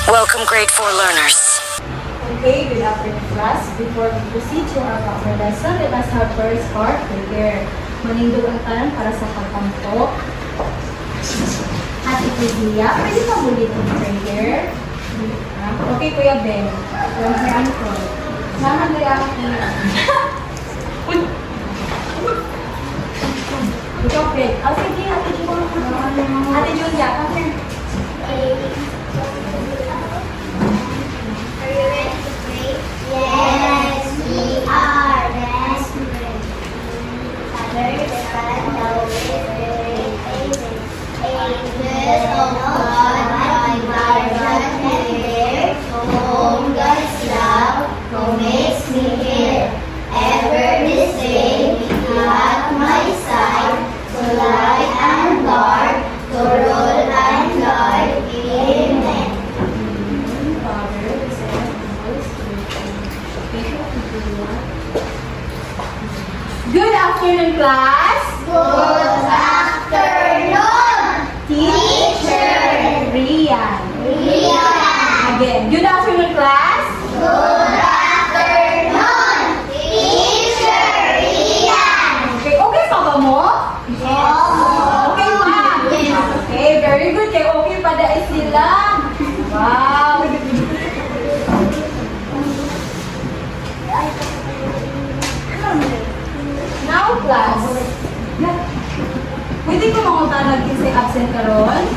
Welcome grade 4 learners. Okay, good afternoon class. Before we proceed to our proper lesson, let us have first part prayer. Manindog ang tanan para sa pagtampo. At ituliya, pwede pa ulit ang prayer. Okay, Kuya Ben. From her uncle. Naman na yung ikaw, Ben. Oh, sige, Ate Jun. Ate Julia, come here. Yes, we are best friends. Understand the angels of God, my guardian and there, whom God's love, who makes me hear. Ever the same, you at my side, to light and guard, to rule and guide. Amen. Father, the Son, and the Holy Spirit. Good afternoon, class. Good afternoon, Teacher Rian. Rian. Again, good afternoon, class. Good afternoon, Teacher Rian. Okay, okay pa ba mo? Okay pa. Okay, very good. Kaya okay pa dahil sila. Wow. Now, class. Pwede ko manguntanag kasi absent ka ron?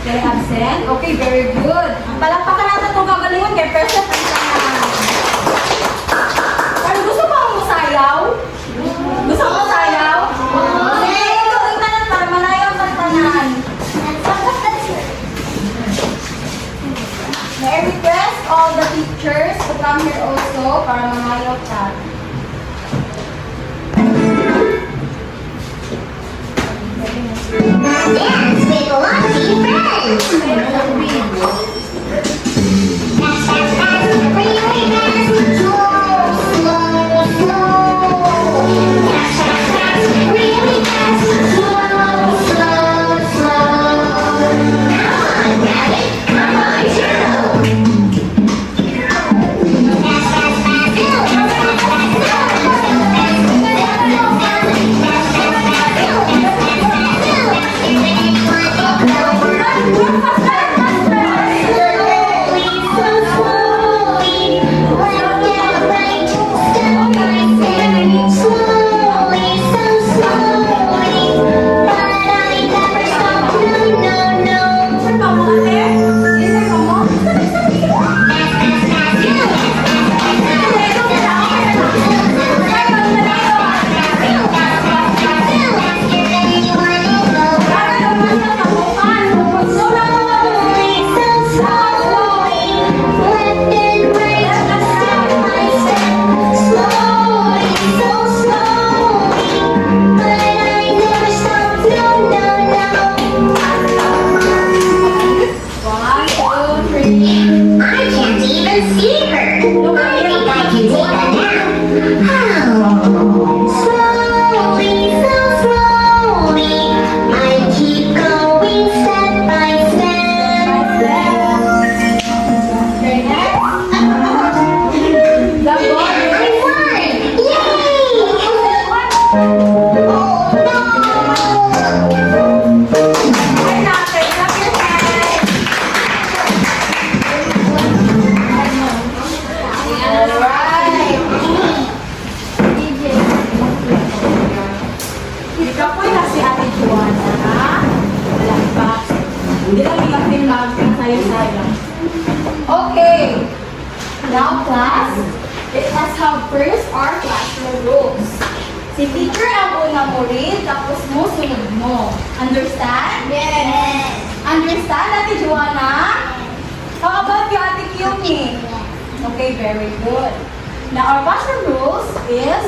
Kaya absent? Okay, very good. Palakpakan natin itong kagalingon kay present ang tanan. Pero gusto mo ang musayaw? Gusto mo musayaw? Sige, ito ang tanan para malayaw ang tanan. May I request all the teachers to come here also para mamayaw ka. Dance with lucky friends. Fast, fast, fast, really fast. Slow, slow, slow. Fast, fast, fast, really fast. Slow, slow, slow. Come on, Daddy. Come on, Turtle. Fast, fast, fast, go. Fast, fast, fast, go. Okay. Now, class, let us have first our classroom rules. Si teacher ang una mo read, tapos mo sunod mo. Understand? Yes. Understand, Ate Joanna? How about you, Ate Kyumi? Okay, very good. Now, our classroom rules is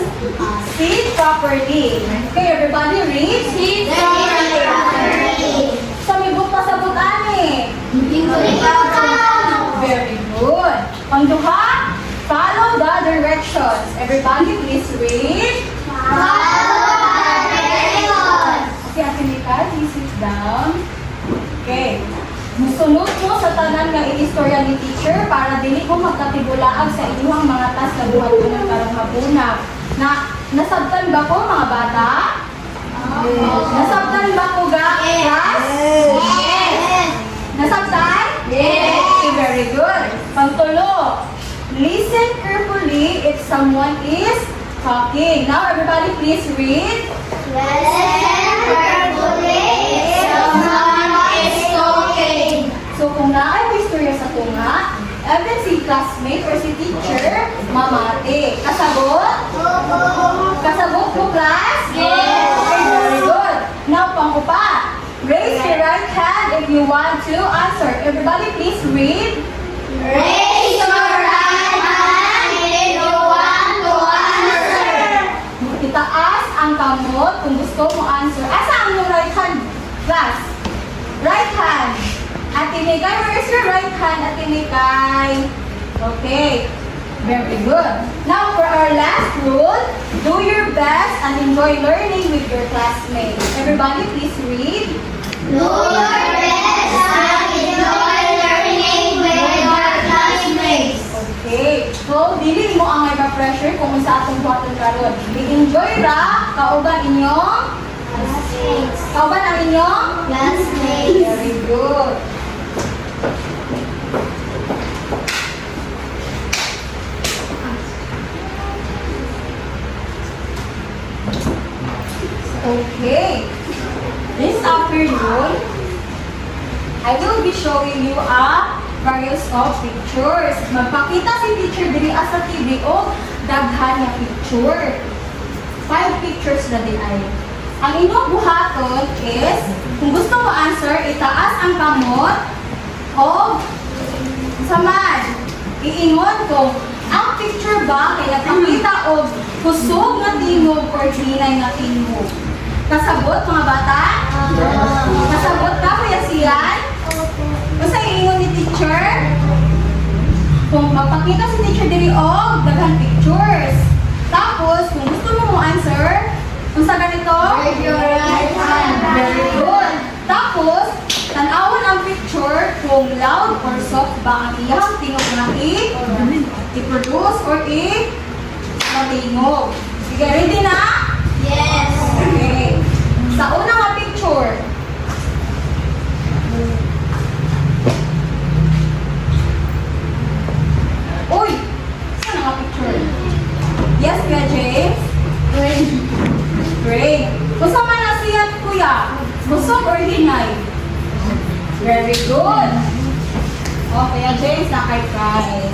sit properly. Okay, everybody read. Sit properly. Samibot pa sa butani. Very good. Pangduha, follow the directions. Everybody please read. Follow the directions. Okay, Ate Nika, please sit down. Okay. Musunod mo sa tanan nga inistorya ni teacher para dili ko magkatibulaag sa inyong mga task na buhat ko ng karang hapuna. Nasabtan ba ko mga bata? Nasabtan ba ko ga? Class? Yes. Nasabtan? Yes. Okay, very good. Pangtulo, listen carefully if someone is talking. Now everybody please read. Listen carefully if someone is talking. So kung naay istorya sa tunga, even si classmate or si teacher, mamati. Kasagot? Kasagot mo, class? Yes. Okay, very good. Now, pang-upa. Raise your right hand if you want to answer. Everybody, please read. Raise your right hand if you want to answer. Itaas ang kamot kung gusto mo answer. Asa ang yung right hand, class? Right hand. Ate Mikay, where is your right hand, Ate Mikay? Okay. Very good. Now, for our last rule, do your best and enjoy learning with your classmates. Everybody, please read. Do your best and enjoy learning with your classmates. Okay. So, dili mo ang may pressure kung sa atong buhaton karon. I-enjoy ra kauban inyong Classmates. kauban ang inyong Classmates. very good. Okay. This afternoon, I will be showing you a various of pictures. Magpakita si teacher diri sa TV o daghan nga picture. 5 pictures na din ay. Ang inyong buhaton is, kung gusto mo answer, itaas ang kamot o samad. Iingon kung ang picture ba kay nagpakita og kusog nga tingog or hinay nga tingog. Kasabot mga bata? Kasabot ka kuya siyan? Basta iingon ni teacher? Kung magpakita si teacher diri og daghan pictures. Tapos, kung gusto mo answer, kung sa ganito, Raise your right hand. very good. Tapos, tanawon ang picture kung loud or soft ba ang iyang tingog na i-produce or i-matingog. Sige, ready na? Yes. Okay. Sa unang nga picture, uy! Saan nga picture? Yes, Kuya James? Great. Gusto man na siya, Kuya? Busog or hinay? Very good. Oh, Kuya James, nakay prize.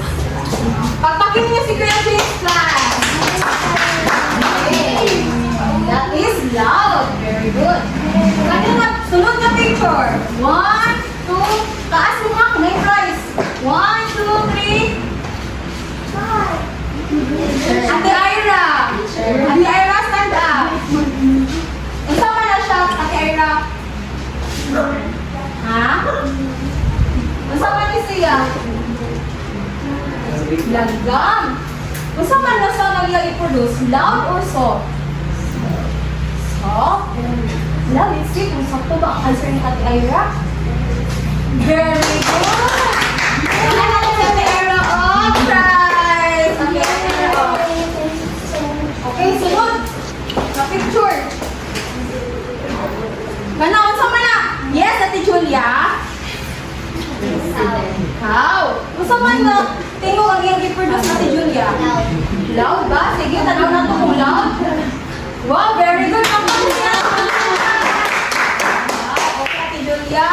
Pagpakin niyo si Kuya James, class. Okay. That is loud. Very good. Kanina, sunod na picture. 1, 2, taas mo nga, may prize. 1, 2, 3. Ate Ira. Ate Ira, stand up. Usama na siya, Ate Ira. Ha? Usama ni siya. Langgam. Usama na siya nang i-produce. Loud or soft? Soft? Loud, let's see kung sakto ba ang answer ni Ate Ira. Very good. Wala na si Ate Ira. Oh, prize. Okay, Ate Ira. Oh. Okay, sunod. Sa picture. Manaon sa mana? Yes, Ate Julia. Ikaw. Gusto man na tingog ang iyong i-produce, Ate Julia? Loud. Loud ba? Sige, tanaw na ito kung loud. Wow, very good. Ang pagkakita. Okay, Ate Julia.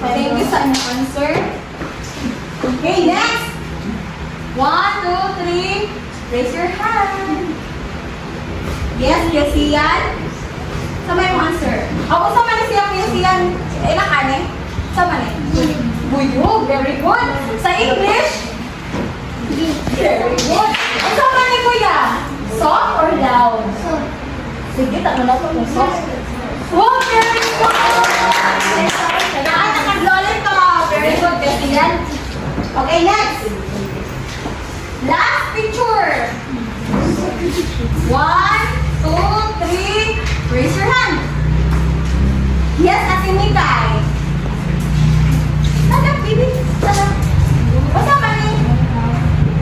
Thank you sa inyong answer. Okay, next. 1, 2, 3. Raise your hand. Yes, yes, Ian. Sama yung answer. Ako, sama na siya, Kuya Sian. Ilang ane? Sama na. Buyog, very good. Sa English? Very good. Ang sama ni Kuya? Soft or loud? Sige, tanong na ito kung soft. Wow, very good! Saan nakag-lollipop? Very good, Kuya Sian. Okay, next. Last picture. 1, 2, 3. Raise your hand. Yes, Ate Mikay. Bibi, sana. Basta man ni?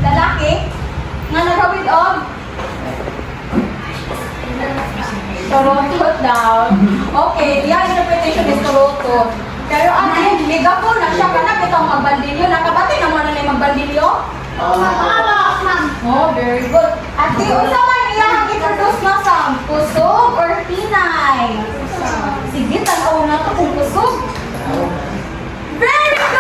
Lalaki? Nga nagawid og? Toronto daw. Okay, the interpretation is Toronto. Pero ate, liga po na siya ka na kitang magbandilyo. Nakabati na mo na na yung magbandilyo? Oh, very good. Ate, unsa man iyang introduce na sa kusog or pinay? Sige, tanaw na to kung kusog. Very good!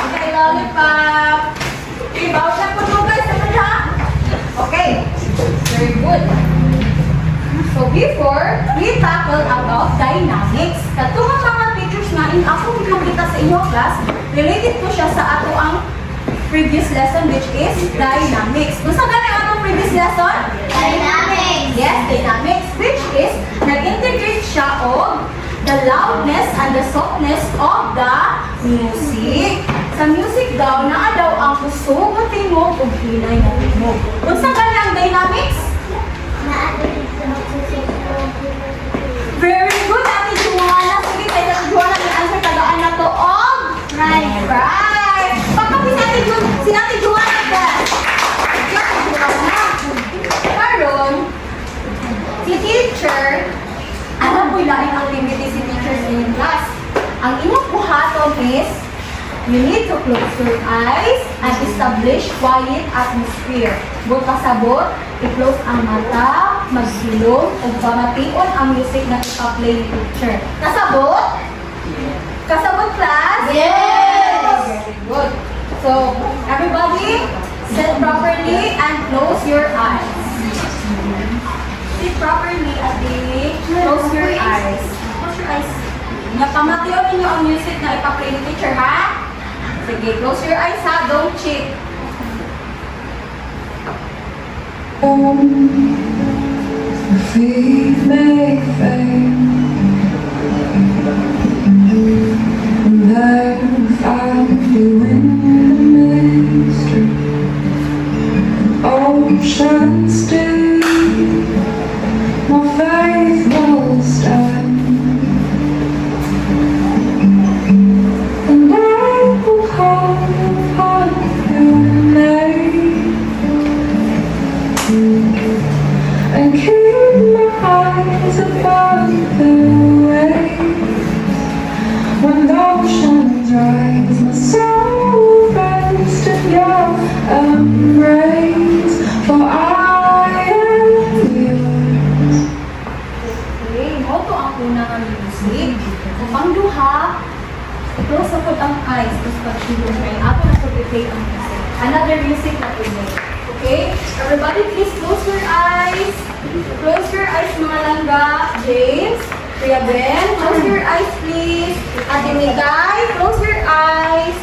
Okay, lollipop. Ibaw siya po nung guys, naman ha? Okay, very good. So before, we tackle about dynamics. Katong mga pictures na ako ipakita sa inyo class, related po siya sa ato ang previous lesson which is dynamics. Gusto ka na ang previous lesson? Dynamics. Yes, dynamics which is nag-integrate siya of the loudness and the softness of the music. Sa music daw, naa daw ang kusog o tingog o hinay na tingog. Gusto ka na ang dynamics? Very good, Ate Juana. Sige, Ate Juana, may answer tagaan na to. Og? Right. Pagkapi si Ate Juana ka. Si Ate Juana. Karon, si teacher, ano po yung laing activity si teacher sa inyong class? Ang inyong buhaton is, you need to close your eyes and establish quiet atmosphere. Bukod pasabot, i-close ang mata, magsilong, o pamation ang music na ipa-play ni teacher. Kasabot? Kasabot, class? Yes! Very good. So, everybody, sit properly and close your eyes. Sit properly, Ate. Close your eyes. Close your eyes. Napamatiyon ninyo ang music na ipa-play ni teacher, ha? Sige, close your eyes, ha? Don't cheat. Feet may fade, and there find you in the mystery. Oceans deep, my faith will stand, and I will call upon your name. And keep my eyes above the waves. When the oceans rise, my soul rests in your embrace. For I am yours. Okay, mo to ang unang ang music. Kung pangduha, close ako ang eyes. Tapos pag-silong ay ako na play ang music. Another music na play. Okay? Everybody, please close your eyes. Close your eyes, mga langga. James, Kuya Ben, close your eyes, please. Ate Migay, close your eyes.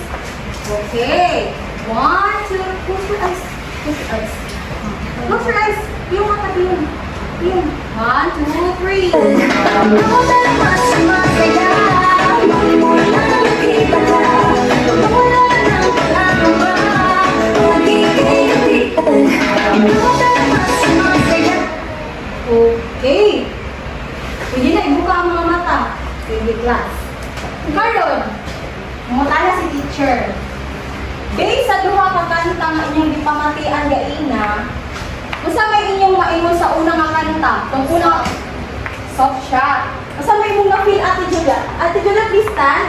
Okay. 1, 2, close your eyes. Close your eyes. Close your eyes. Yung mga yung. Yung. 1, 2, 3. Ako talaga sa masaya. Mula na nakita ka. Wala nang pangamba. Okay. Pwede na ibuka ang mga mata. Sige, class. Karon, mga na si teacher. Based sa duha ka kanta nga inyong gipamatian gaina, usa may inyong maingon sa unang nga kanta. Kung una, soft siya. Usa may imong na-feel, Ate Julia. Ate Julia, please stand.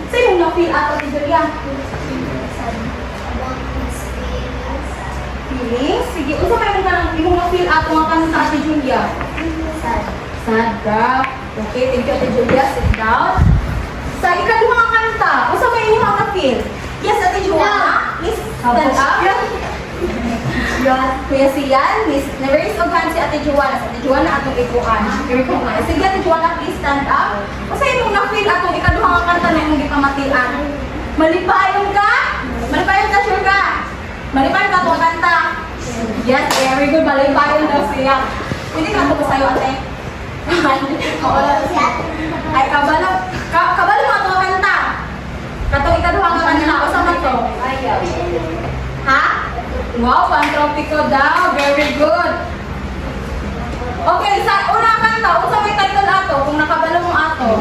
Sa imong na-feel, Ate Julia. Feelings? Sige, usa may imong na-feel ato nga kanta, Ate Julia. Sad ka. Okay, thank you, Ate Julia. Sit down. Sa ikaduha nga kanta, usa may imong na-feel. Yes, Ate Julia. Please stand up. Kuya Sian, Miss Neveris og hands si Ate Juana. Sa Ate Juana atong ikuan. Sige, Ate Juana, please stand up. Usa imong na-feel atong ikaduha nga kanta na imong gipamatian. Malipayon ka? Malipayon ka, sure ka? Malipayon ka itong kanta? Yes, very good. Malipayon daw siya. Pwede ka ito sa'yo, ate? Ay, kabalo. Kabalo mo itong kanta. Katong ikaduha nga kanta. Kasama ito? Ha? Wow, Pantropiko daw. Very good. Okay, sa una kanta, unsa may title ato kung nakabalo mo ato?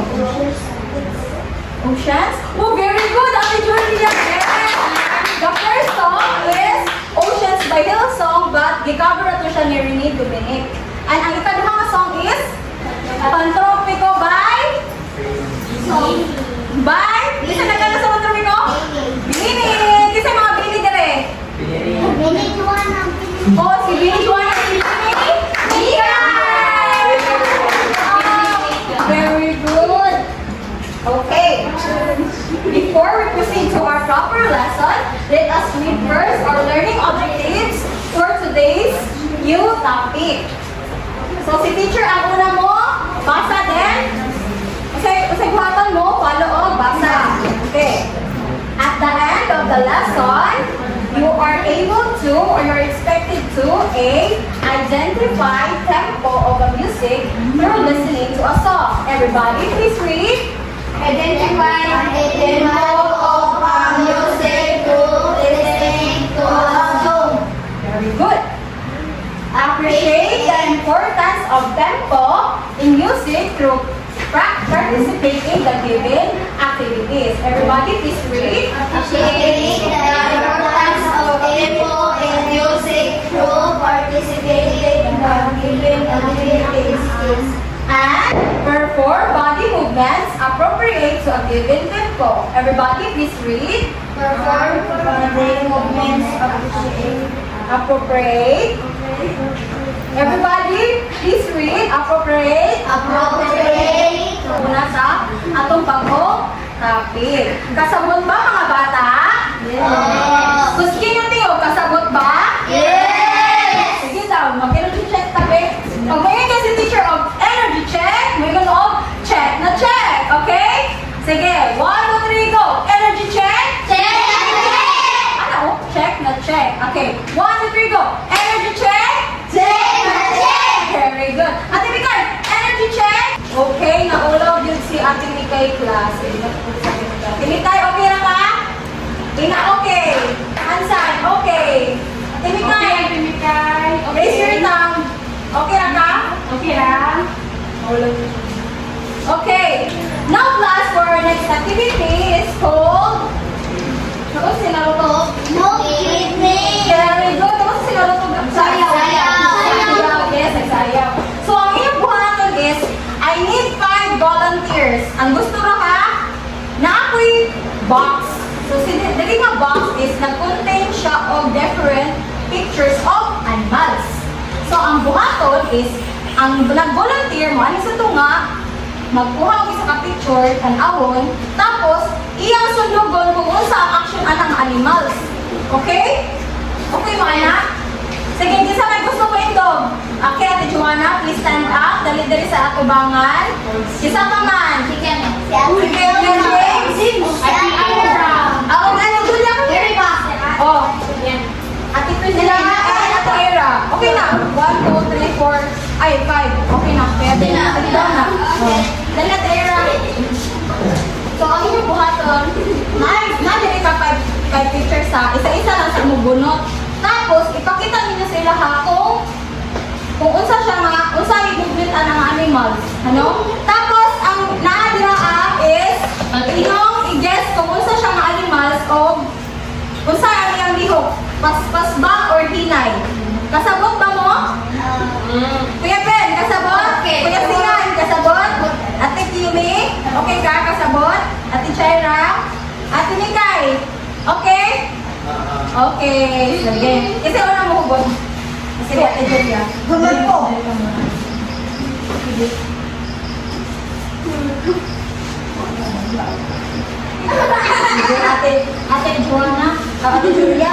Oceans? Oh, very good, Ate Julia. Yes. The first song is Oceans by Hillsong, but gi-cover ito siya ni Rene Dominic. And ang ikaduhang nga song is Pantropico by? Isa na ka na sa Pantropico? Bini! Kasi mga Bini dire. Minute one ang Oh, si Bini Juan at si Bini? Yes! Very good. Okay. Before we proceed to our proper lesson, let us read first our learning objectives for today's new topic. So, si teacher ang una mo, basa din. Usay buhatan mo, follow o, basa. Okay. At the end of the lesson, you are able to, or you're expected to, identify tempo of a music through listening to a song. Everybody, please read. Identify the tempo of a music through listening to a song. Very good. Appreciate the importance of tempo in music through participating in the given activities. Everybody, please read. Appreciate the importance of tempo in music through participating in the given activities. And perform body movements appropriate to a given tempo. Everybody, please read. Perform body movements Appropriate. Everybody, please read. Appropriate. appropriate. Una sa atong pag-topic. Kasabot ba mga bata? Yes. Gusto nyo tiyo, kasabot ba? Yes. Sige daw, mag-energy check tabi. Pag may kasi teacher of energy check, may ganoon check na check. Okay? Sige, 1, 2, 3, go. Energy check. Ano? Check na check. Okay, 1, 2, 3, go. Energy check. Very good. Ate Mikay, energy check. Okay, naulaw yun si Ate Mikay klase. Ate Mikay, okay na ka? Ina, okay. Hansan, okay. Ate Mikay. Ate Mikay. Raise your thumb. Okay na ka? Okay na. Okay. Now class, for our next activity is called... Ano sila ito? No evening. Very good. Ano sila ito? Sayaw. Yes, sayaw. So, ang iyong buhaton is, I need 5 volunteers. Ang gusto ra ka, na ako'y box. So, dali nga box is, nag-contain siya of different pictures of animals. So, ang buhaton is, ang nag-volunteer mo, ano sa tunga, magkuha ko sa ka-picture, tanawon, tapos, iyang sundugon kung unsa ang action anang animals. Okay? Okay, mga anak? Sige, kisa may gusto ko indog. Okay, Ate Joanna, please stand up. Dali-dali sa atubangan. Kisa pa man. Sige, James. Ako nga, Julia. Oh. Ate Priscilla, Ate Ira. Okay na. 1, 2, 3, 4, ay, 5. Okay na. Pwede na. Ate na. Dali, Ate Ira. So, ang inyong buhaton, na-dili ka 5 pictures ha. Isa-isa lang sa mubunot. Tapos, ipakita ninyo sila ha kung unsa siya mga, unsa yung movement ng animals. Ano? Tapos, ang naadira is, inyong i-guess kung unsa siya mga animals o unsa ang iyang lihok. Paspas ba or hinay? Kasabot ba mo? Kuya Ben, kasabot? Kuya Sinan, kasabot? Ate Kimi, okay ka? Kasabot? Ate Chaira? Ate Mikay, okay? Okay, sige. Kasi una mo hubog. Sige, Ate Julia. Hubog po. Sige. Sige, Ate Joanna. Ate Julia.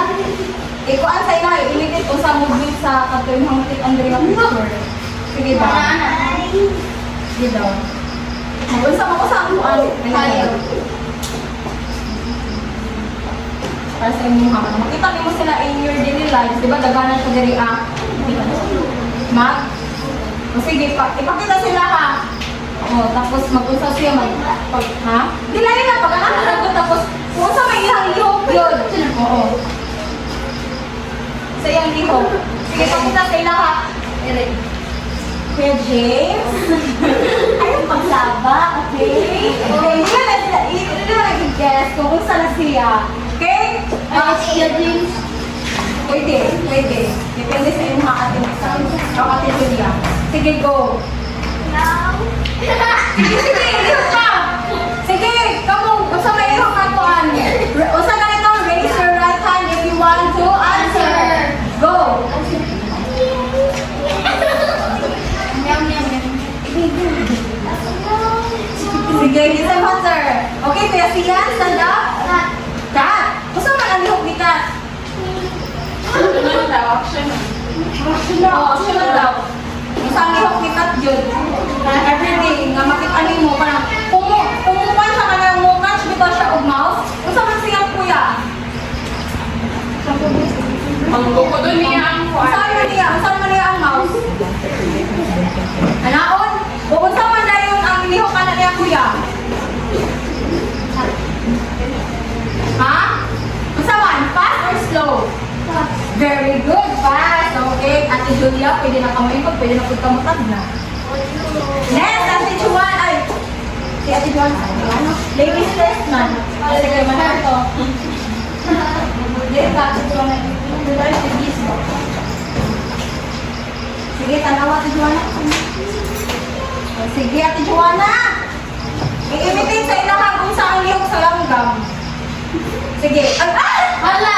Ikuan sa ina, ilimit ko sa movement sa Catherine Hamilton Andrea Picture. Sige ba? Sige daw. Mag-unsa mo ko sa akuan. Para sa inyo ha. Makita niyo sila in your daily lives. Diba daganan siya diri Mag? O sige, ipakita sila ha. O, tapos mag-unsa siya ha? Dilay na, pag-anak ko tapos kung sa may ihang lihok yun. Oo. Sa iyang lihok. Sige, pakita sila ha. Kuya James. Ayaw pagsaba, okay? Okay, hindi na sila. Julia. Okay? Pwede, pwede. Depende sa inyo mga Ate Misa. O Ate Julia. Sige, go. Sige, sige, lihok ka. Sige, kamu, usa may lihok ka kuan. Usa na ito, raise your right hand if you want to answer. Go. Sige, listen answer. Okay, Kuya Sian, stand up. Kat. Usa man ang lihok ni Kat. Action na daw. Usa ang lihok ni Kat yun. Everyday, nga makita mo, parang kumukuan siya ka na mo, catch bitaw siya og mouse. Usa man siyang kuya. Doon niya ang Usa man niya ang mouse. Anaon? O unsa man dayon ang lihok kana niya kuya? Ha? Unsa man? Fast or slow? Very good, fast. Okay, Ate Julia, pwede na kamaikot, pwede na pagkamutag na. Next, Ate Juan, ay, si Ate Juan, ano? Ladies first man. Sige, manar to. Sige, Ate Juan, sige, tanawa, Ate Juan. Sige, Ate Juana. I-imitate sa ilahan kung saan lihok sa langgam. Sige. Wala.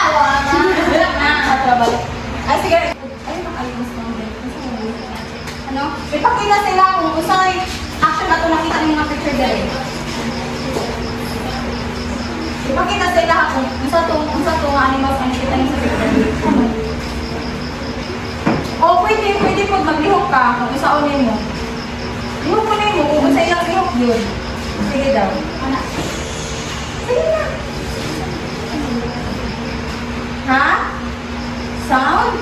Ay, sige. Ay, makalimos ko. Ano? Ipakita sila kung usay action na ito nakita ng mga picture dali. Ipakita sila kung unsa to nga animals ang nakita niyo sa picture. O, pwede po maglihok ka kung usaunin mo. Lihok mo na mo kung usa ilang lihok yun. Sige daw. Sige na. Ha? Sound?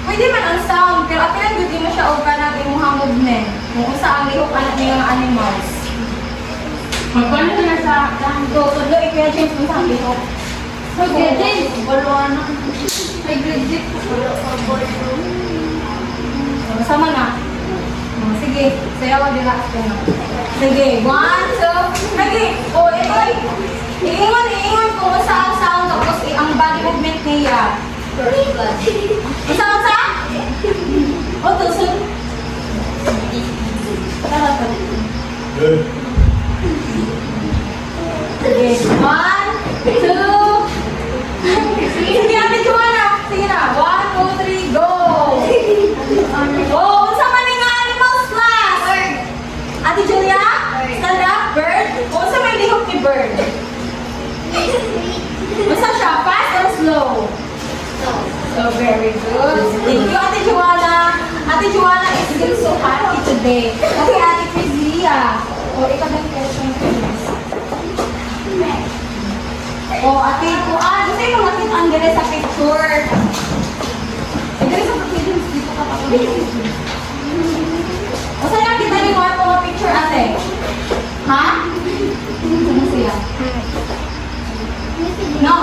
Pwede man ang sound, pero at lang hindi mo siya o ka natin mong movement. Kung usa ang lihok anak niya ng animals. Magkano na sa So, tudlo, i-kaya James kung saan lihok. So, James, Balo na. may grade Sama na. Sige, sayawan nila. Sige, 1, 2, sige. O, ito. Iingon kung usa ang sound, tapos ang body movement niya. Usa? O, tusun. Tara pa. Sige, 1, 2. Sige, Ate Juana. Sige na, 1, 2, 3, go! Oh, unsa man nga animals class? Ate Julia? Stand up, bird. O, unsa may lihok ni bird? Unsa siya, fast or slow? So, very good. Thank you, Ate Juana. Ate Juana is still so happy today. Okay, Ate Crislia. O, ikaw na question, please. O, Ate Kuan, gusto yung makita ang dire sa picture. Dire sa picture, dito ka pa. O, saan kita niyo mga picture, Ate? Ha? Saan siya? No?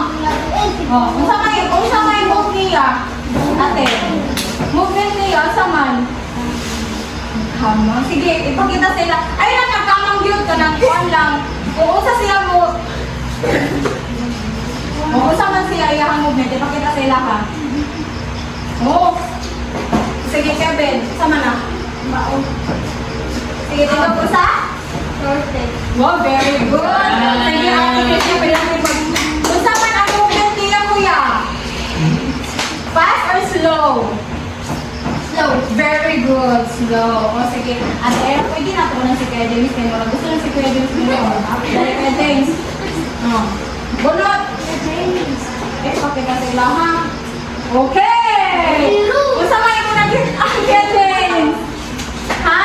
Oh, unsa may move niya? Ate. Movement niya unsa man? Kamang. Sige, ipakita sila. Ay nagkakamang gyud kanang kuan lang. Kung unsa siya mo unsa man siya iyang movement, ipakita sila ha. Oh. Sige, Kevin, sama na. Baon. Sige, dito po sa? Perfect. Wow, very good. Sige, Ate Christian, pwede natin unsa man ang movement niya, kuya? Fast or slow? Slow. Very good. Slow. O sige. Ate, pwede na ito ng si Kuya James. Kaya wala gusto ng si Kuya James ngayon. Dali Kuya James. Bunot. Eh, pakita sila ha. Okay! Unsa man ito nag-hit ang Kuya James? Ha?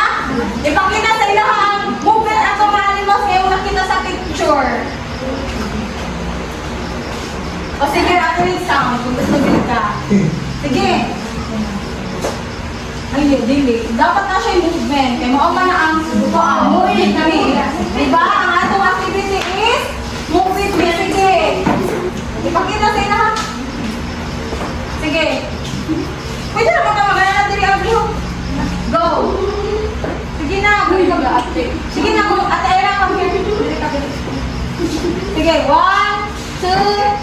Ipakita sa ila ang movement at mga animals ngayong nakita sa picture. O sige, Ate Rin sound. Kung gusto din ka. Sige. Ay, dili. Dapat na siya yung movement. Kaya mauma na ang movement kami. Diba? Ang atong activity is movement. Sige. Ipakita sa ila. Sige. Pwede naman ka magana na dili ang lihok. Go. Sige na. Sige na. Ate Ayra, come here. Sige. 1, 2,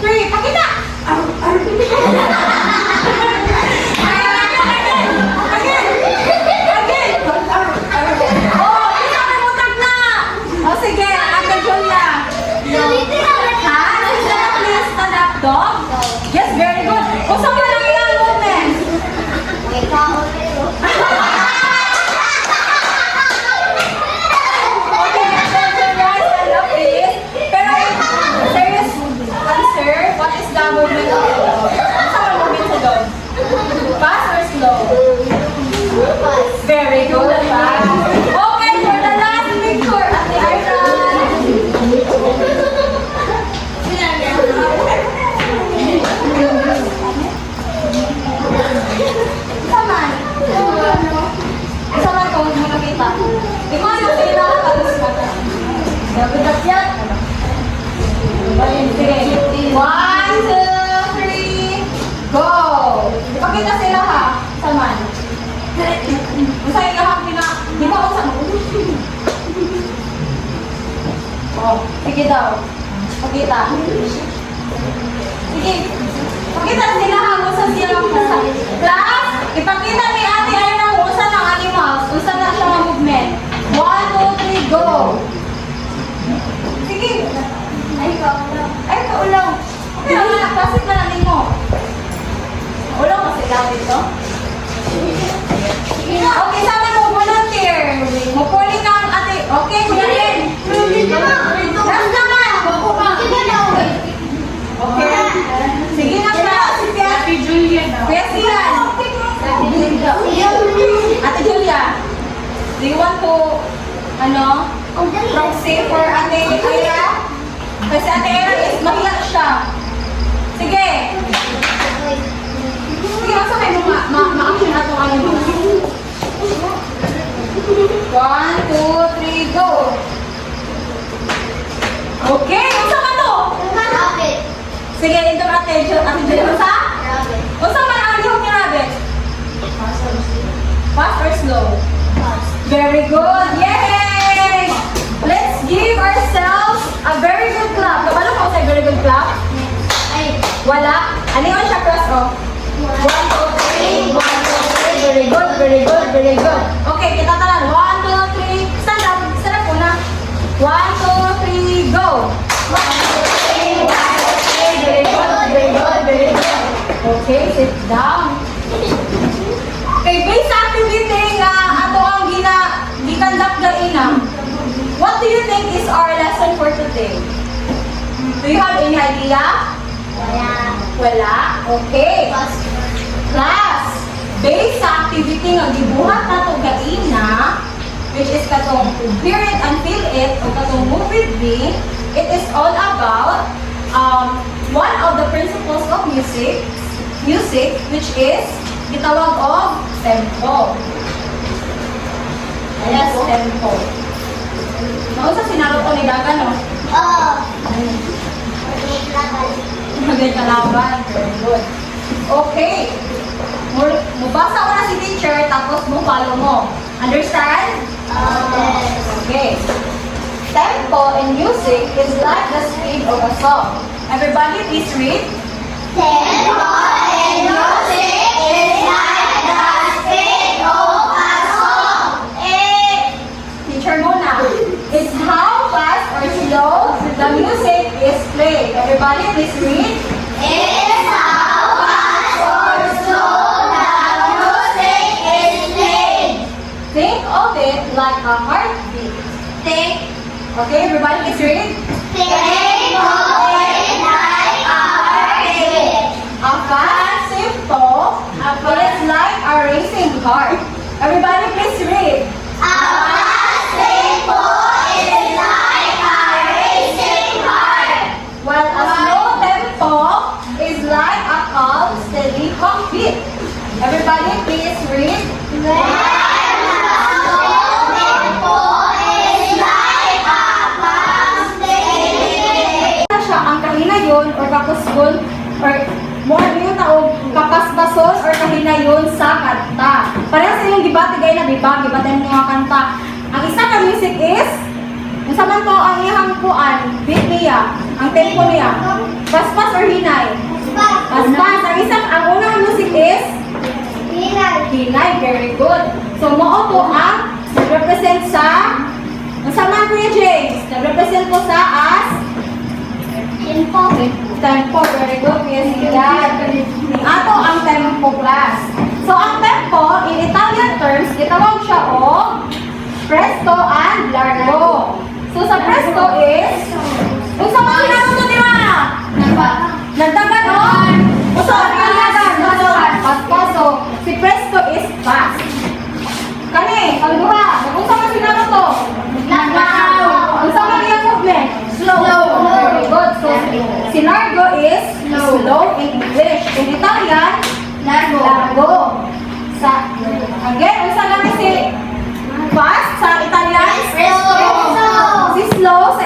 Gabi yan. Sige. 1, 2, 3, go! Ipakita sila ha. Saman. Masaya ka ha. Di ba ako sa Oh, sige daw. Pakita. Sige. Pakita sila ha. Usa siya sa class. Ipakita ni ate ay nang usa ng animals. Usa na siya ng movement. 1, 2, 3, go! Sige. Ay, kaulaw. Okay lang na. Pasit na natin mo. Ulaw kasi lang dito. Okay, sabi mo, volunteer. Mupuli ka ang ate. Okay, kuya rin. Last naman. Okay. Sige na, class. Happy Julia daw. Kuya Sian. Ate Julia. Do you want to, proxy for Ate Ira? Kasi Ate Ira is mahiya siya. Sige. Sige, nasa kayo ma-action na itong ano mo. 1, 2, 3, go! Okay, unsa man to? Sige, ito Ate Julia. Unsa? Unsa man ang lihok ni Rabbit? Fast or slow? Very good! Yay! Let's give ourselves a very good clap. Kapalo ko sa very good clap? Wala. Ano yun siya cross off? 1, 2, 3. 1, 2, 3. Very good, very good, very good. Okay, kita talan. 1, 2, 3. Stand up. Stand up muna. 1, 2, 3, go. 1, 2, 3. 1, 2, 3. Very good, very good, very good. Okay, sit down. Okay, base activity nga ato ang gikandak gaina. What do you think is our lesson for today? Do you have any idea? Wala? Okay. Class, base sa activity nga gibuhat nato gaina, which is katong hear it and feel it, o katong move with me, it is all about one of the principles of music, which is gitawag og tempo. Yes, tempo. Nausa sinaro ko ni Daga, no? Magay kalaban. Very good. Okay. Mubasa ko na si teacher, tapos mo follow mo. Understand? Okay. Tempo in music is like the speed of a song. Everybody please read. Teacher muna. It's how fast or slow the music is played. Everybody please read. Think of it like a heartbeat. Okay, everybody please read. A fast simple is like a racing heart. Everybody please read. While a slow tempo is like a calm, steady heartbeat. Everybody please read. Siya ang kahinayon or kakusgon or more yung taong kapasbason or kahinayon sa kanta. Parehas sa yung debate gaya na diba, debate ng mga kanta. Ang isa ka music is, kung saman ko ang iyang kuan, beat niya, ang tempo niya, paspas or hinay? Paspas. Ang unang music is, hinay. Very good. So, mo po ang nag-represent sa, ang saman Kuya James, nag-represent po sa as, tempo. Very good. Yes, yan. Ato ang tempo class. So, ang tempo, in Italian terms, itawag siya o presto and largo. So, sa presto is, kung sa mga naman ito, di ba? Nagdagan o? So, so, si presto is fast. Kani, ang duha, kung sa mga sinano to? Kung sa mga yung movement? Slow. Very good. So, si largo is slow in English. In Italian, largo. Again, unsa lang si fast sa Italian? Presto. Si slow sa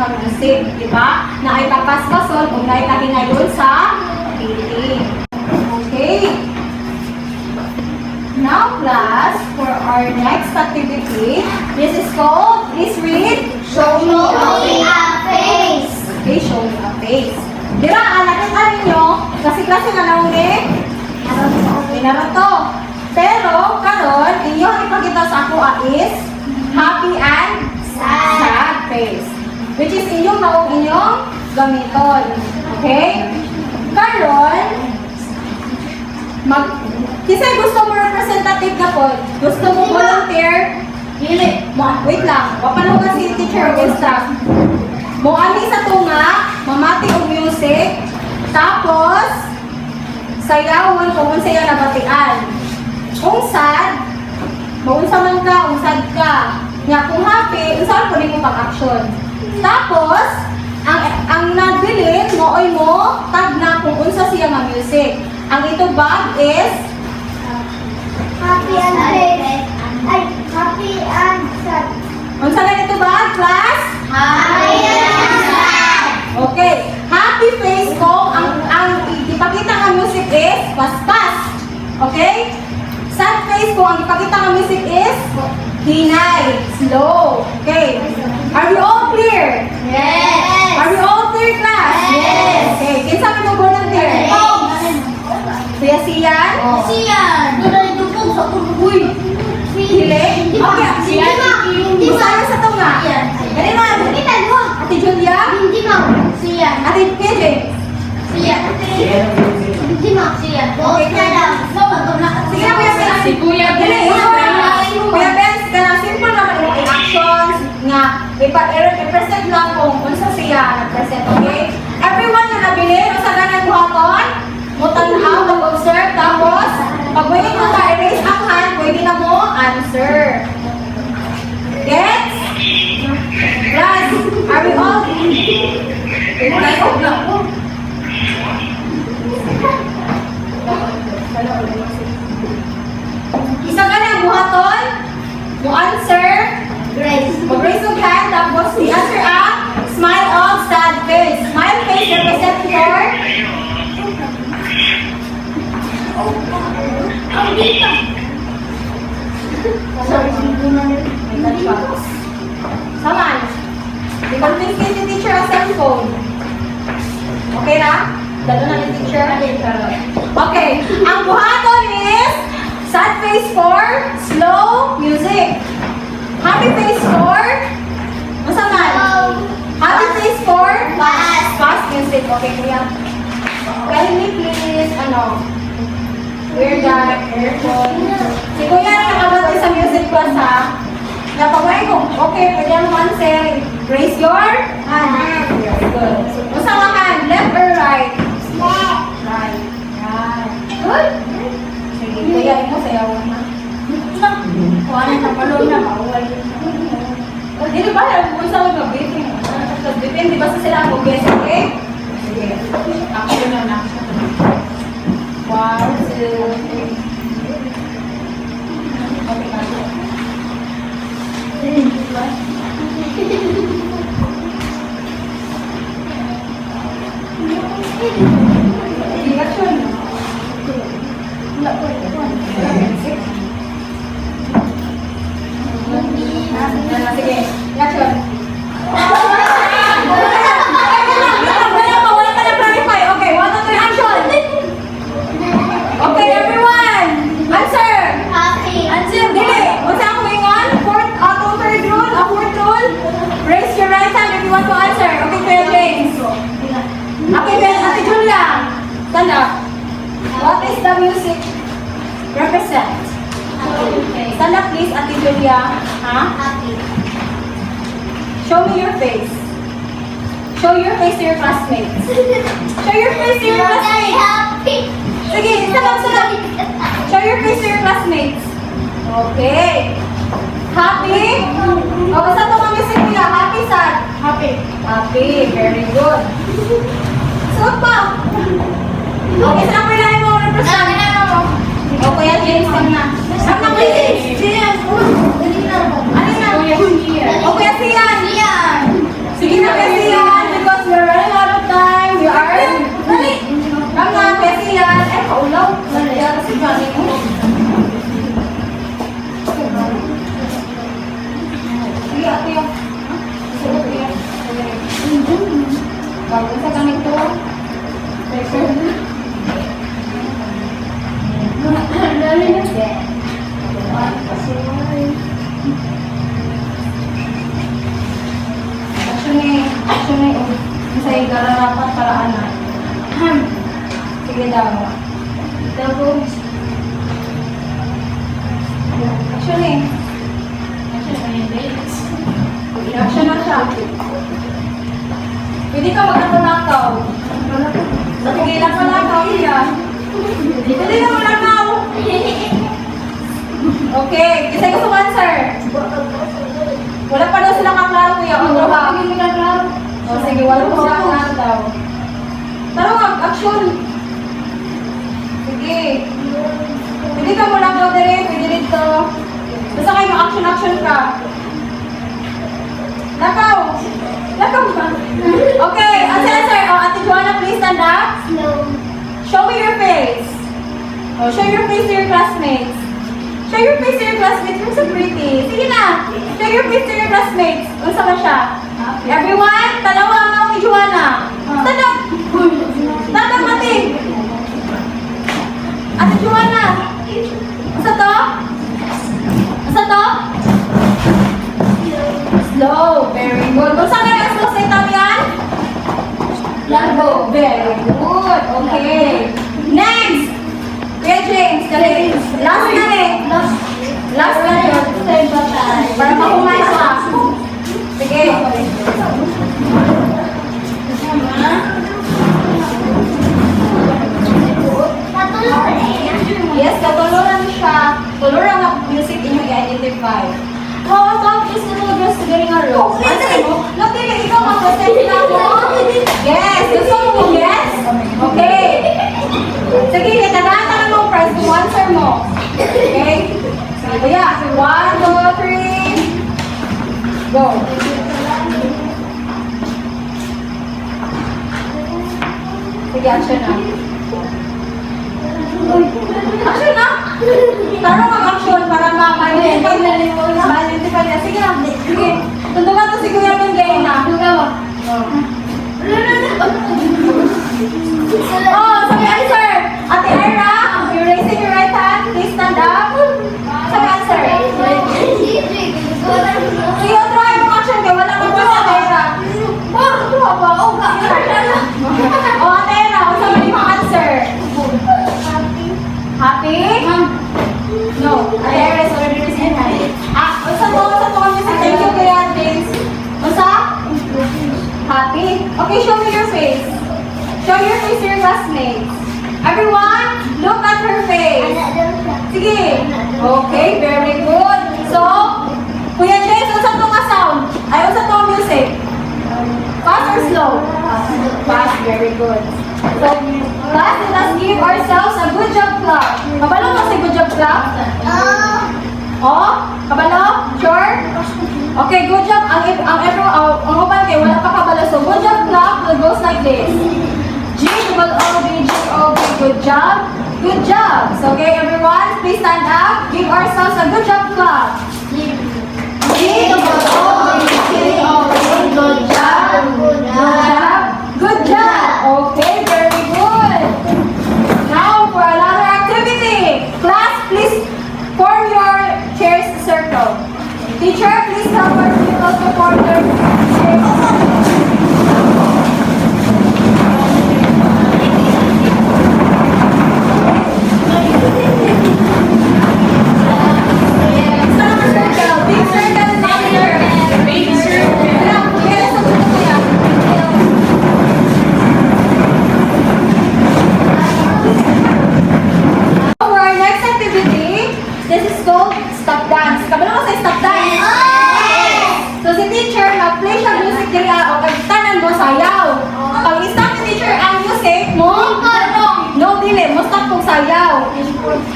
nga music, di ba? Na ay kapaspason kung na ay kahinayon sa painting. Okay. Now, class, for our next activity, this is called, please read. Show me a face. Okay, show me a face. Dira, nakita ninyo, kasi nga naong to. Pero, karon, inyong ipakita sa ako is happy and sad face. Which is inyong naong inyong gamiton. Okay? Karon, kasi gusto mo representative na po, gusto mo volunteer, wait lang, wapanugan si teacher o staff. Moani sa tunga, mamati og music, tapos sayawon kung unsa iya nabatian. Kung sad, maunsa man ka, unsad ka. Nya kung happy, unsa po nimo pag-action. Tapos, ang nagbilin, mooy mo, tag na kung unsa siya nga music. Ang itubag is Happy and sad. Ay, happy and sad. unsa na itubag, class? Happy and sad. Okay. Happy face ko, ang ipakita nga music is paspas. Okay? Sad face ko, ang ipakita nga music is hinay, slow. Okay. Are we all clear? Yes. Are we all clear, class? Yes. Okay. Kinsa mo volunteer? Kuya Sian? Siyan. Doon dugong sa uy. Dili? Okay. Hindi Usaya sa tunga. Dali mo. Kita mo. Ate Julia? Hindi mo. Siyan. Ate KJ? Siyan. Hindi mo. Siyan. Okay, kaya lang. Sige na, Kuya Ben. Si Kuya Dili, Ben. Kuya Ben, kana simple naman yung actions nga i-present lang kung unsa siya nag-present, okay? Everyone na nabili, o sa ganang buhaton, mutanhaw, mag-observe, tapos, pag pwede mo ka erase ang hand, pwede na mo answer. Gets? Class, are we all? Guys, isa ka na buhaton, mo answer, Grace. mag-raise yung hand, tapos i-answer ang smile of sad face. Smile face represent for Saman. I-convince kayo si teacher ang cellphone. Okay na? Dalo na ni teacher. Okay. Ang buhaton is sad face for slow music. Happy face for masaman. Happy face for fast music. Okay, kuya. Kindly please, wear that earphone. Si kuya na nakabati sa music class ha. Napagay ko, okay, pwede ang answer. Raise your hand. Very good. Usang ang hand, left or right? Right. Right. Good. Sige, kuya, mo sayawan na. Kuha na sa palong na, mauwal. Hindi ba, kung saan mag-briefing? Depende ba sa sila ang mag-guess, okay? Sige. Action na. 1, 2, 3. Okay, kasi. Action. Wala po. Sige, action. Wala pa na-clarify. Okay, 1, 2, 3, action. Okay, everyone. Answer. Happy. Answer. Dili. What's ang going on? Third rule? A fourth rule? Raise your right hand if you want to answer. Okay, Kuya James. Okay, then, Ate Julia. Stand up. What is the music represent? Stand up, please, Ate Julia. Happy. Show me your face. Show your face to your classmates. Show your face to your classmates. Happy. Sige, salam. Show your face to your classmates. Okay. Happy? O, basta ito mga music nila. Happy, sad? Happy. Happy. Very good. Suot pa. Okay, saan ang kailangan mo represent? O, Kuya James, saan na? Saan na, Kuya James? Ano na? O, Kuya Sian? Sige na, Kuya Sian. to. Dali na siya. Actually, masaya gararapat para anak. Sige daw. Tapos, actually, action na siya. Pwede ka magkakunakaw. Sige lang kunakaw siya. Pwede ka kunakaw. Okay, kasi gusto mo answer. Wala pa daw silang kaklaro kuya. O sige, wala pa silang kaklaro daw. Tara mag-action. Sige. Pwede ka muna daw dire, pwede dito. Basta kayo mag-action ka. Lakaw! Lakaw ba? Okay, answer. O, Ate Joanna, please stand up. Show me your face. O, show your face to your classmates. Show your face to your classmates. You're so pretty. Sige na. Show your face to your classmates. Unsa ba siya? Everyone, tanawa ang ako ni Joanna. Stand up. Stand up, Ate. Ate Joanna. Unsa to? Unsa to? Slow. Very good. Unsa ka na slow sa Italian? Largo. Very good. Okay. Next. Kuya James, dali. Last na eh. Last na yun. Para makumay ka. Sige. Yes, katuluran siya. Tuluran ang music inyo i-identify. How about this little girl getting a rope? Answer mo. Look, ikaw mag-present na mo. Yes, gusto mo yes? Okay. Sige, kitagatan mo prize kung answer mo. Okay? Sige, kuya. 1, 2, 3. Go. Sige, action na. Action na! Tarong mag-action para ma-identify na. Sige na. Sige. Tuntungan to si Kuya Mingay na. Oh, sabi answer. Ate Ira, you're raising your right hand. Please stand up. Sabi answer. Sige, try mo action ka. Wala kang basta, Ate Ira. Oh, Ate Ira, sabi mo answer. Happy? No. Ate Ira is already raising her hand. Unsa to kami sa thank you Kuya James. Unsa? Happy? Okay, show me your face. Show your face to your classmates. Everyone, look at her face. Sige. Okay, very good. So, Kuya James, unsa to nga sound? Ay, unsa to music? Fast or slow? Fast, very good. So, class, let us give ourselves a good job clap. Kabalo mo sa good job clap? Oh, kabalo? Sure? Okay, good job. Ang upan kayo, wala pa kabalo. So, good job clap goes like this. G-O-O-D-G-O-D, good job. Good job. So, okay, everyone, please stand up. Give ourselves a good job clap. G-O-O-D-G-O-D, good job. Good job. Good job. Okay, very good. Now, for another activity. Class, please form your chairs circle. Teacher, please help our pupils to form their chairs.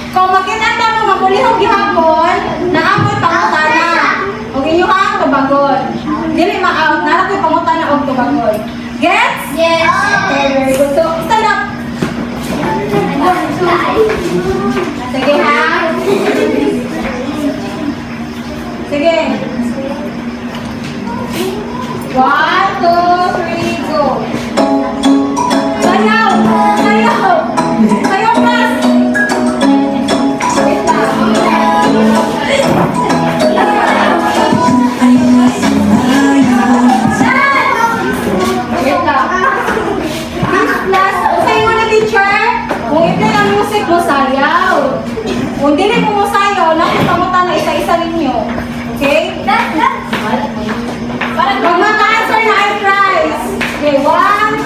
Kung makita ka mo mapulihog gihapon, naamoy pangutana. Og inyo ha tubagon. Dili ma-out na koy pangutana og tubagon. Gets? Yes. Okay, very good. So, stand up. Sige ha. Sige. 1, 2, 3, go. Kung dili mo sayo, nakusamutan na isa-isa ninyo. Okay? Para kung maka-answer na ay prize. Okay, 1,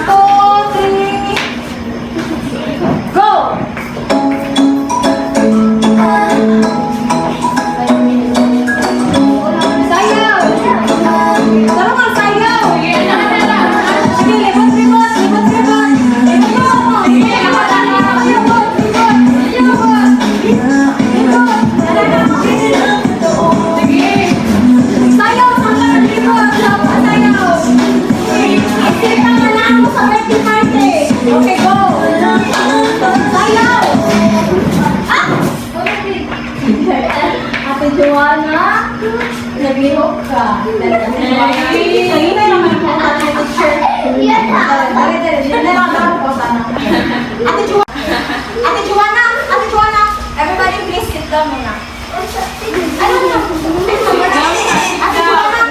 2, 3. Go! Sayaw! Tara ka, sayaw! Sige, libot-libot! Libot-libot! Libot! Libot! Sayaw! Sayaw! Libot! Sayaw! Isip ang alam mo sa party-party! Okay, go! Sayaw! Ate Joanna, naglihok ka. Kanina naman po ang teacher. Ate Joanna, everybody please sit down muna. Ano na? Ate Joanna,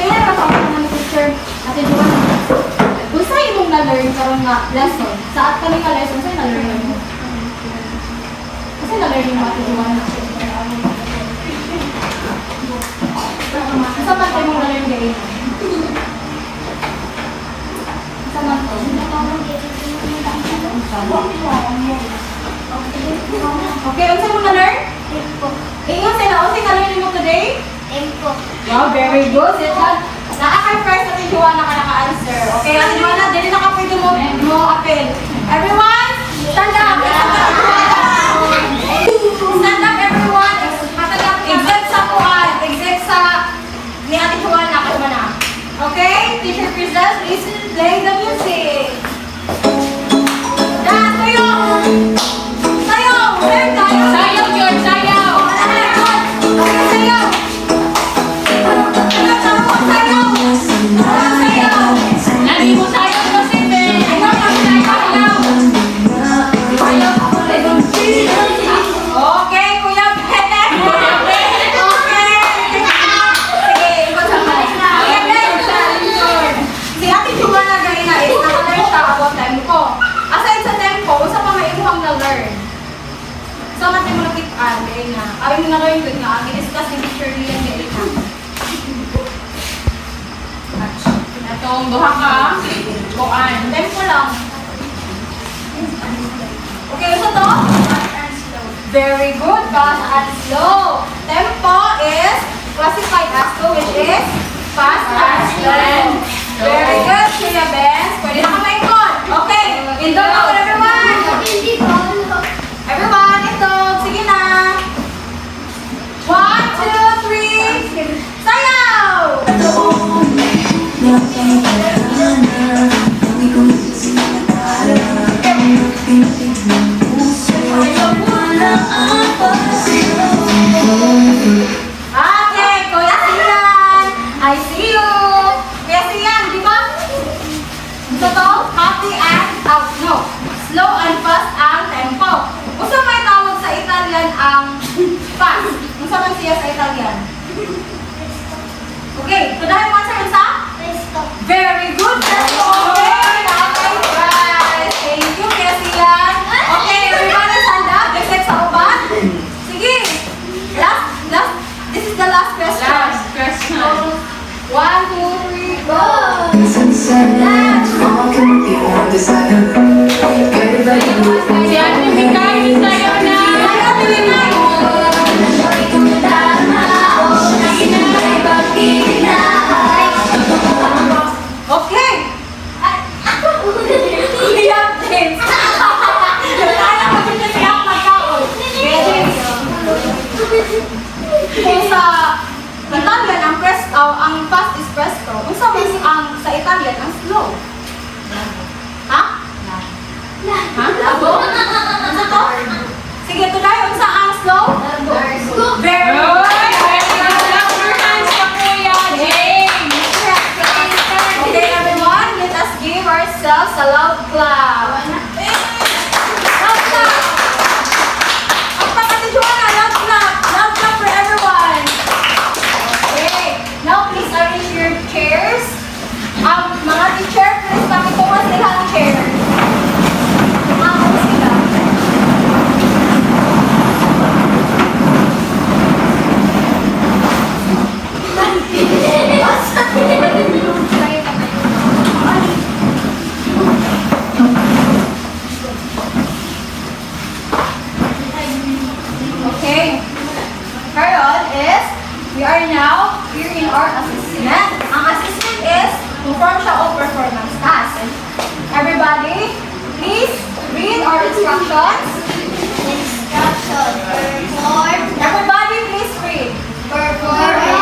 kaya na pa ng teacher. Ate Joanna, kung saan imong na-learn karong nga lesson? Sa at kami ka lesson, saan na-learn mo? Kasi na-learn mo Ate Joanna. Sa man kayo mong na-learn kayo? Sa man to? Okay, unsa mo na-learn? Ingon sila, unsa na-learn mo today? Wow, very good. Sit down. Na-akay first Ate Joanna ka naka-answer. Okay, Ate Joanna, dili na ka pwede mo appeal. Everyone, stand up. Stand up, everyone. Except sa kuan. Except sa ni Ate Joanna, kalma na. Okay, teacher Crystal, please play the music. Dance, tayo! Tayo! Where tayo? Sayaw, George, sayaw! Okay, tayo! Lagi mo sayaw, Josepe! Okay, Kuya Ben! Okay! Sige, ikot sa kanila. Kuya Ben! Si Ate Joanna Gaina is naka-learn siya about tempo. Aside sa tempo, sa pa may imuhang na-learn. So, natin mo nakit-an, Gaina. Ay, mo na-learn ko nga. I-discuss ni Teacher Lian Gaina. Itong duha ka, kuan. Tempo lang. Okay, so to? Very good, fast and slow. Tempo is classified as two, which is fast and slow. Very good, Kuya Benz. Pwede na ka maikot. Okay, indog ako everyone. Everyone, indog. Sige na. 1, 2, 3. Sayaw! Okay, Kuya Sian. I see you. Kuya Sian, di ba? Ito to, happy and no. Slow and fast ang tempo. Usa may tawag sa Italian ang fast. Usa man siya sa Italian. Okay, kudahin mo answer sa? Very good. That's okay. Right. Thank you, Kuya Sian. Okay, everybody stand up. Except sa uban. Sige. Last. This is the last question. Last question. 1, 2, 3, go. Si Ate Mikay, sayaw na! Sayaw, Pilipay. Okay. Iyak din. Kaya ko din siya iyak magkaon. Kung sa Italian, ang fast is presto. Kung sa sa Italian, ang slow. Ha? Ha? Labo? Ano to? instructions? Instruction. Perform. Everybody please read. Perform the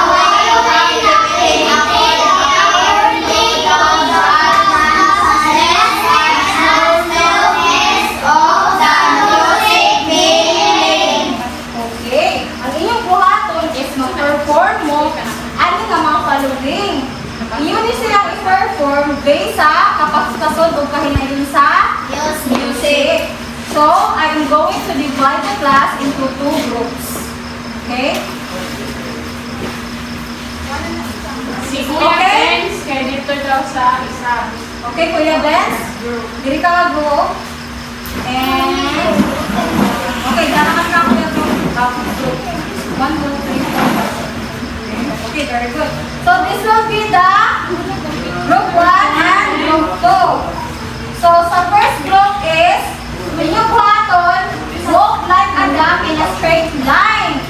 way according to our legal process as long as all the music being. Okay. Ang inyong buhaton is mag-perform mo ano nga mga following. Inyo ni silang i-perform based sa kapasitason o kahinayon sa music. So, I'm going to divide the class into 2 groups. Okay? Si Kuya Benz, kaya dito daw sa isa. Okay, Kuya Benz? Diri ka nga group. And... Okay, darakan ka Kuya group. Group. 1, 2, 3, 4. Okay, very good. So, this will be the group 1 and group 2. So, sa first group is, inyong buhaton, walk like a duck in a straight line.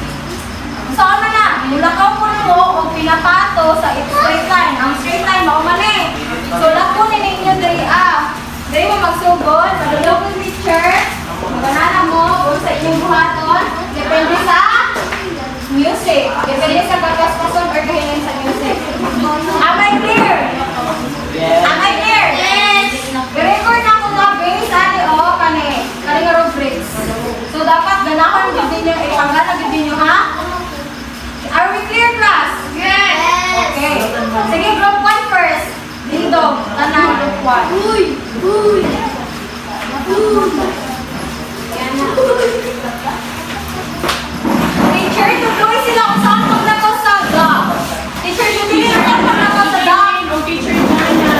So, ano na? Mulakaw po mo o pinapato sa straight line. Ang straight line, maumali. So, lakunin ninyo diri Diri mo magsugod, madulog ng teacher, maganana mo, o sa inyong buhaton, depende sa music. Depende sa kapaspason or kahilan sa music. Am I clear? Am I clear? Yes. I-record na ko nga base ani o kani nga rubrics. So dapat ganahan gyud ninyo ipangala gyud ninyo ha? Are we clear class? Yes. Okay. Sige group 1 first. Dito, tanan group 1. Uy. Uy. Yan na. Teacher, tuloy sila kung saan maglakaw sa dog. Teacher, tuloy sila kung saan maglakaw sa dog. O teacher Jana.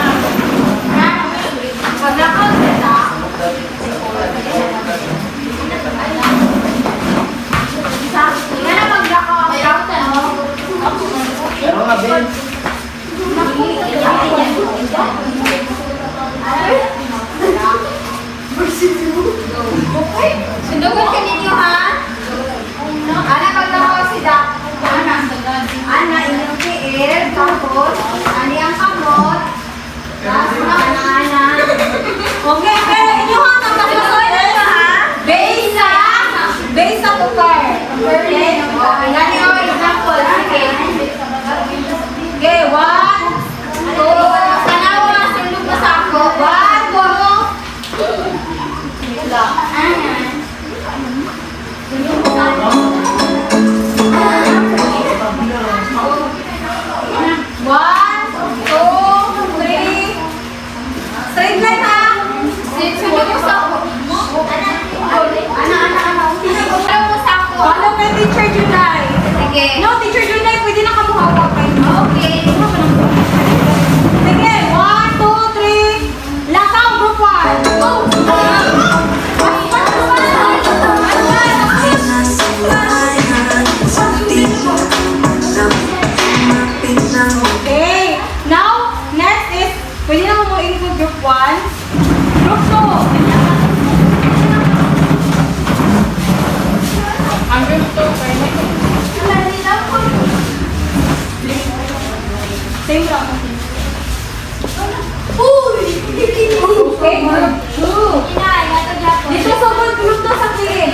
Maglakaw sila. Yan na maglakaw. Pero nga, Ben. Sundugan ka ninyo ha? Ana maglakaw si Dak. Ana inyong kiir. Tapos, ani ang kamot. Tapos na ana. Okay, pero inyo ha, magkakasoy na ito ha? Base sa tukar. Okay? Gani o example. Sige. Okay, 1, 2, tanawa, sundog na sa ako. 1, 2, wala. Sundog na sa ako. 1, 2, 3. Straight line ha? Sundog mo sa ako. Sundog mo sa ako. Follow kay Teacher Junay. Sige. No, Teacher Junay, pwede na kamuhawak kayo. Okay. Sige, 1, 2, 3. Lakaw, group 1. Oh! Okay. Now, next is, pwede na mo include group 1. Group 2. Ang gusto kayo. Same lang. Uy. Okay, group 2. Inay, natagyan ko. Dito sa group 2 sa kilid.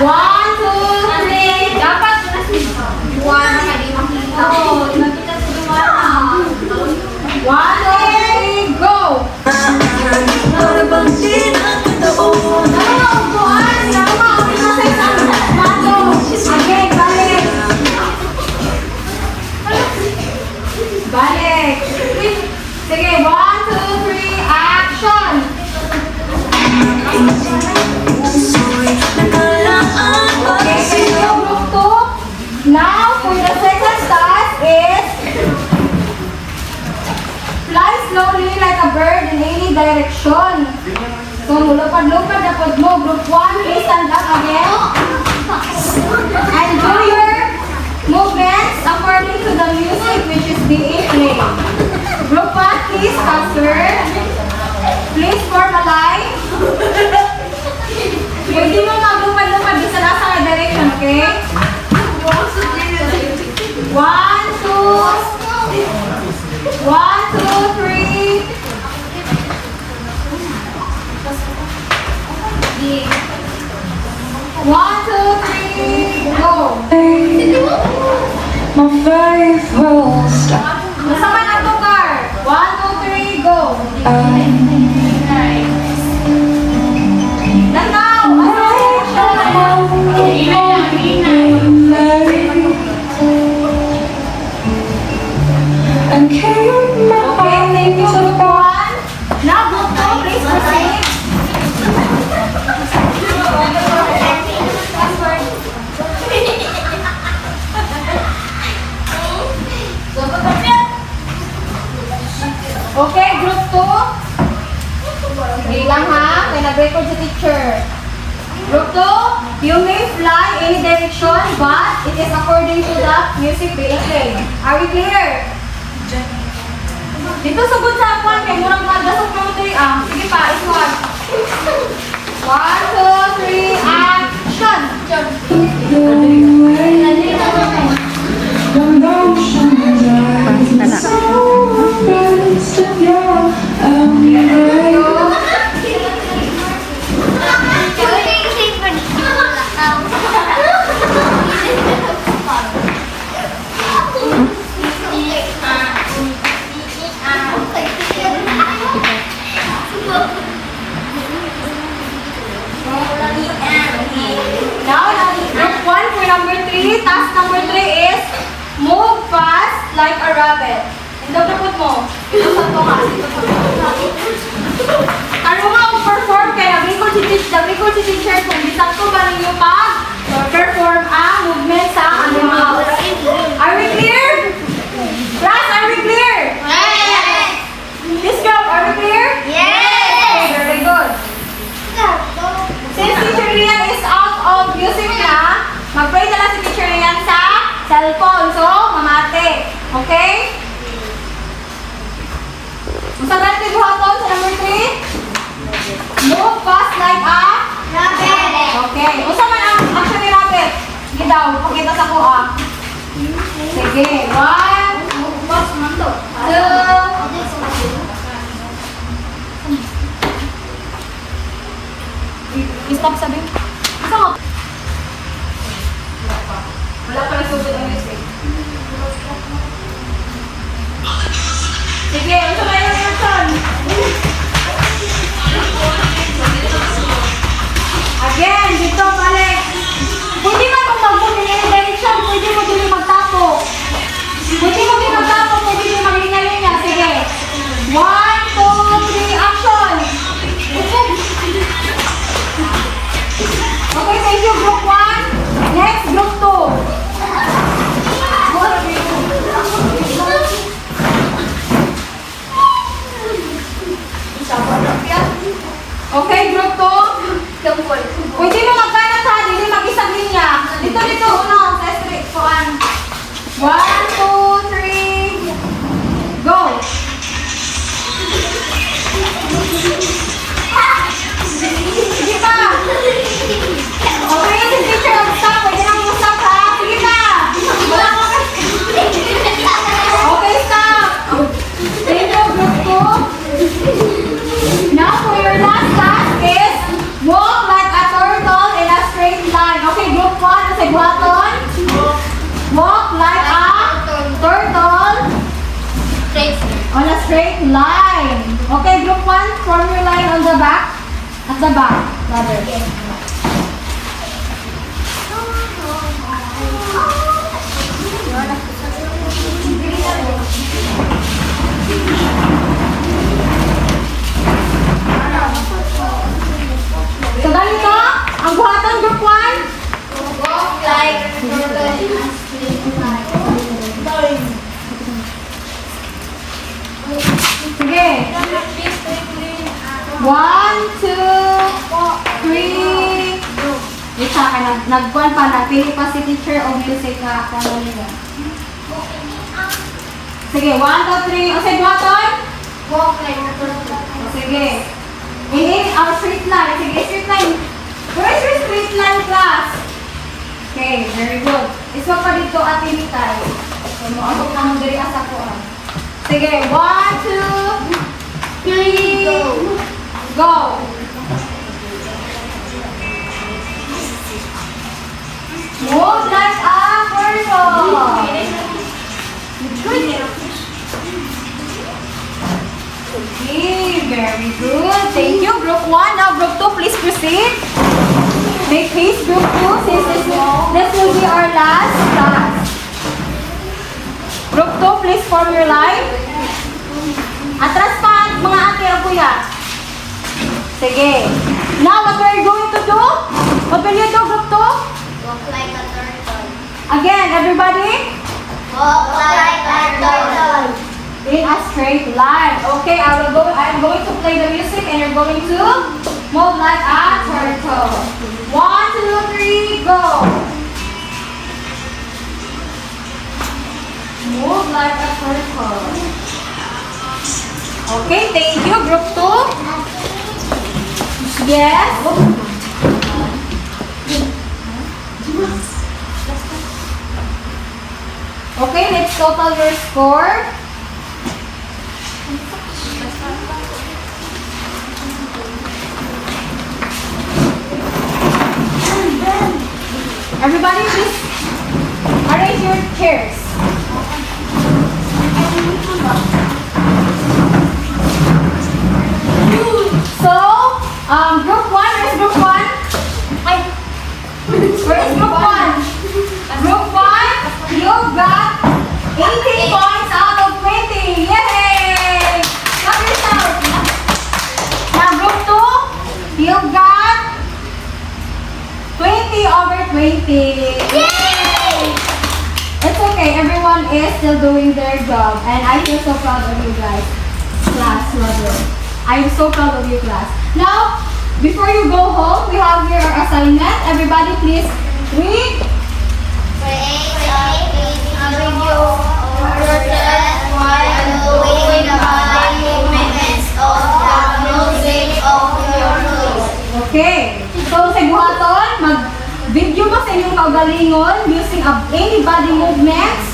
1, 2, 3. Dapat na si Buwan na kadi makita. Oh, nakita sa duwana. 1, 2, 3, go! Balik! Sige, 1, 2, 3, action! Okay, thank you, group 2. Now, for the second task is fly slowly like a bird in any direction. So, mulupad-lupad dapat mo. Group 1, please stand up again. And do your movements according to the music which is being played. Group 1, please answer. Please form a line. Pwede mo maglupad-lupad di sa nasa direction, okay? 1, 2, 3. came my Okay, thank you, eyes group upon 1. Now, group 2, please proceed. Okay, group 2. Sige lang ha, may nag-record si teacher. Group 2, you may fly any direction, but it is according to the music being played. Are we clear? Dito sugod sa akuan, kay murang magdasok na mo ito sige pa, iswag. 1, 2, 3, action! when the ocean dies. The soul burns to your embrace. Now, group 1 for number 3. Task number 3 is move fast like a rabbit. Hindi ko mo. Ito sa ito nga. Ano nga ang perform kaya nag-record si teacher kung bisan ko ba ninyo perform ang movement sa animal. Are we clear? Class, are we clear? This group, are we clear? Okay, very good. Since Teacher Rian is out of music na, mag-pray na lang si Teacher Rian sa cellphone. So, mamate. Okay? Usa na natin buhaton sa number 3. Move fast like a Rabbit. Okay. Usa man ang action ni rabbit. Sige daw, pakita sa ko Sige. 1, 2, stop sabi. Isa mo. Wala pa nasugod ang music. Sige, unsa ba yung action? Again, dito balik. Pwede man kung mag-move in any direction, pwede mo dili magtapo. Pwede mo din magtapo, pwede din maglinga-linga. Sige. 1, 2, 3, action! Okay, thank you, group 1. Next, group 2. Okay, group 2. Pwede mo magkanat ha, hindi mag-isang linya. Dito, uno, sa street, kuan. 1, 2, 3, go! Sige pa! Okay, si teacher mag-stop, pwede nang mag-stop ha. Sige na! Wala ko Okay, stop! Thank you, group 2. Now, for your last task is walk like a turtle in a straight line. Okay, group 1, say buhaton. Walk like a turtle on a straight line. Okay, group 1, form your line on the back. At the back, rather. So, ganito, ang buhatan group 1. Walk like a turtle in a straight line. Sige. 1, 2, 3. Isa ka nagkuhan pa, nagpili pa si teacher o music na kung nila. Sige, 1, 2, 3. O, sige, buhaton. Walk like a turtle. Sige. In our straight line. Sige, straight line. Where is your straight line, class? Okay, very good. Iswa pa dito at initay. So, maabot na mo diri asa ko. Sige, 1, 2, 3, go! Move like a turtle. Okay, very good. Thank you, group 1. Now, group 2, please proceed. Make haste, group 2, since this will be our last class. Group 2, please form your line. Atras pa, mga ate o kuya. Sige. Now, what are you going to do? What will you do, group 2? Walk like a turtle. Again, everybody. Walk like a turtle. In a straight line. Okay, I'm going to play the music and you're going to move like a turtle. 1, 2, 3, go. Move like a turtle. Okay, thank you. Group 2. Yes. Okay, let's total your score. Everybody, please arrange your chairs. So, group 1, where's group 1? Where's group 1? Group 1, you got 18 points out of 20. Yay! Clap yourself. Now, group 2, you got 20 over 20. Yay! It's okay, everyone is still doing their job. And I feel so proud of you guys. Class, brother. I'm so proud of you, class. Now, before you go home, we have here our assignment. Everybody, please read. Create a video of yourself while doing the body movements of the music of your choice. Okay. So, sa buhaton, mag-video mo sa inyong kaugalingon using any body movements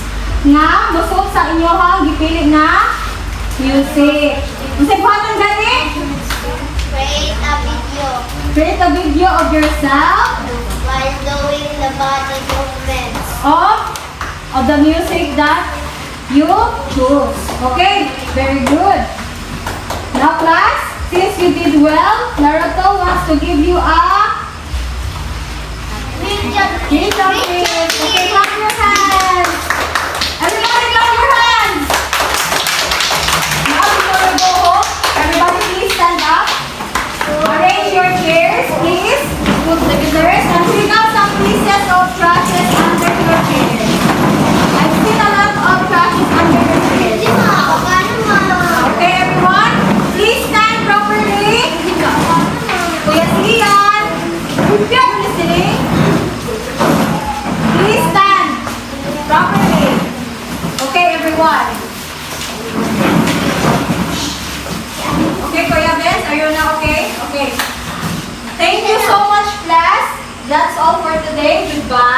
nga musot sa inyong gipili na music. Sa buhaton gani? Create a video Create a video of yourself while doing the body movements. of the music that you choose. Okay, very good. Now class, since you did well, Naruto wants to give you a video quiz. Okay, clap your hands. Everybody clap your hands. Now before we go home, everybody please stand up. Arrange your chairs, please. Put the chairs and pick out some pieces of trashes under your chairs. I've seen a lot of trashes under your chairs. Okay, everyone, please stand properly. Kuya Sian, if you're listening, please stand properly. Okay, everyone. Okay, Kuya Benz, are you now okay? Okay. Thank you so much, class. That's all for today. Goodbye.